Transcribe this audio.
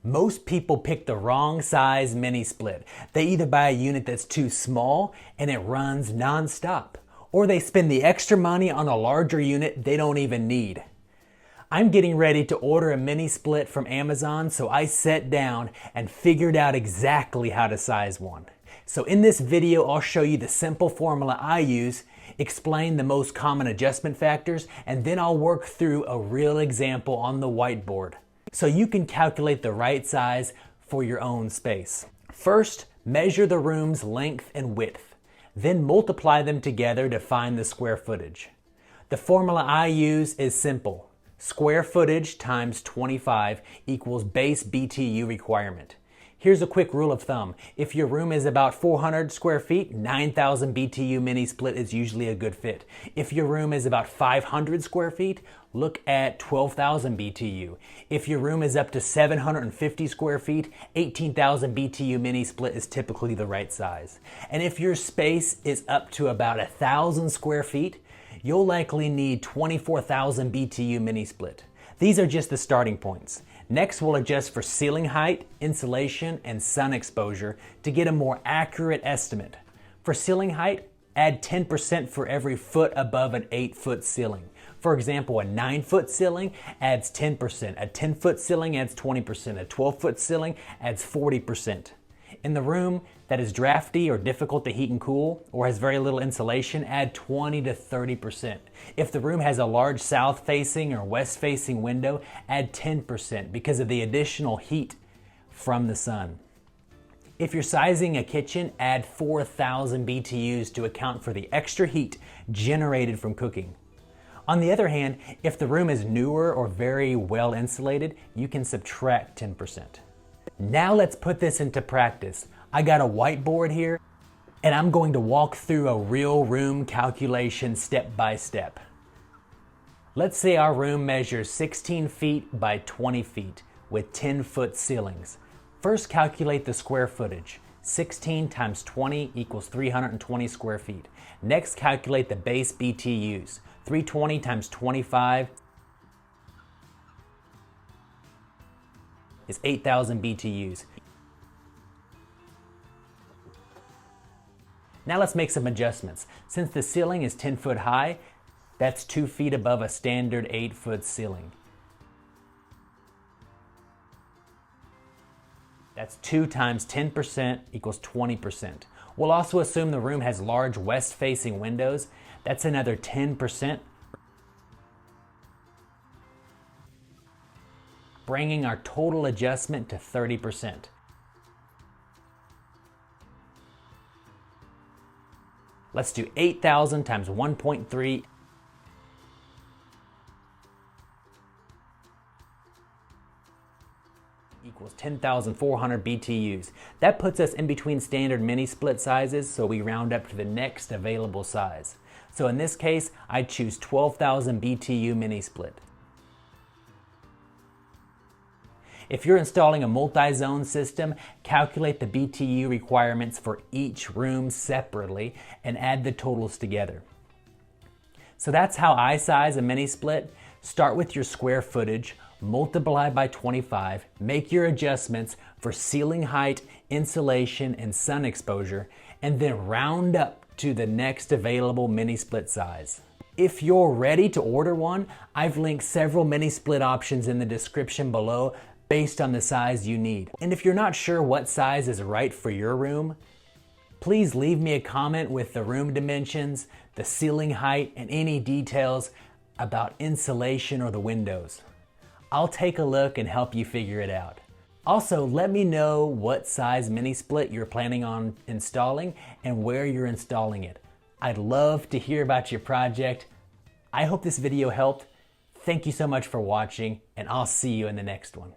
Most people pick the wrong size mini split. They either buy a unit that's too small and it runs non-stop, or they spend the extra money on a larger unit they don't even need. I'm getting ready to order a mini split from Amazon, so I sat down and figured out exactly how to size one. So in this video, I'll show you the simple formula I use, explain the most common adjustment factors, and then I'll work through a real example on the whiteboard, so you can calculate the right size for your own space. First, measure the room's length and width, then multiply them together to find the square footage. The formula I use is simple. Square footage times 25 equals base BTU requirement. Here's a quick rule of thumb. If your room is about 400 square feet, 9,000 BTU mini split is usually a good fit. If your room is about 500 square feet, look at 12,000 BTU. If your room is up to 750 square feet, 18,000 BTU mini split is typically the right size. And if your space is up to about 1,000 square feet, you'll likely need 24,000 BTU mini split. These are just the starting points. Next, we'll adjust for ceiling height, insulation, and sun exposure to get a more accurate estimate. For ceiling height, add 10% for every foot above an 8-foot ceiling. For example, a 9-foot ceiling adds 10%, a 10-foot ceiling adds 20%, a 12-foot ceiling adds 40%. In the room that is drafty or difficult to heat and cool, or has very little insulation, add 20 to 30%. If the room has a large south-facing or west-facing window, add 10% because of the additional heat from the sun. If you're sizing a kitchen, add 4,000 BTUs to account for the extra heat generated from cooking. On the other hand, if the room is newer or very well insulated, you can subtract 10%. Now let's put this into practice. I got a whiteboard here, and I'm going to walk through a real room calculation step by step. Let's say our room measures 16 feet by 20 feet with 10-foot ceilings. First, calculate the square footage. 16 times 20 equals 320 square feet. Next, calculate the base BTUs. 320 times 25 is 8,000 BTUs. Now let's make some adjustments. Since the ceiling is 10 foot high, that's 2 feet above a standard 8-foot ceiling. That's 2 times 10% equals 20%. We'll also assume the room has large west-facing windows. That's another 10%. Bringing our total adjustment to 30%. Let's do 8,000 times 1.3 equals 10,400 BTUs. That puts us in between standard mini split sizes, so we round up to the next available size. So in this case, I choose 12,000 BTU mini split. If you're installing a multi-zone system, calculate the BTU requirements for each room separately and add the totals together. So that's how I size a mini split. Start with your square footage, multiply by 25, make your adjustments for ceiling height, insulation, and sun exposure, and then round up to the next available mini split size. If you're ready to order one, I've linked several mini split options in the description below based on the size you need. And if you're not sure what size is right for your room, please leave me a comment with the room dimensions, the ceiling height, and any details about insulation or the windows. I'll take a look and help you figure it out. Also, let me know what size mini split you're planning on installing and where you're installing it. I'd love to hear about your project. I hope this video helped. Thank you so much for watching, and I'll see you in the next one.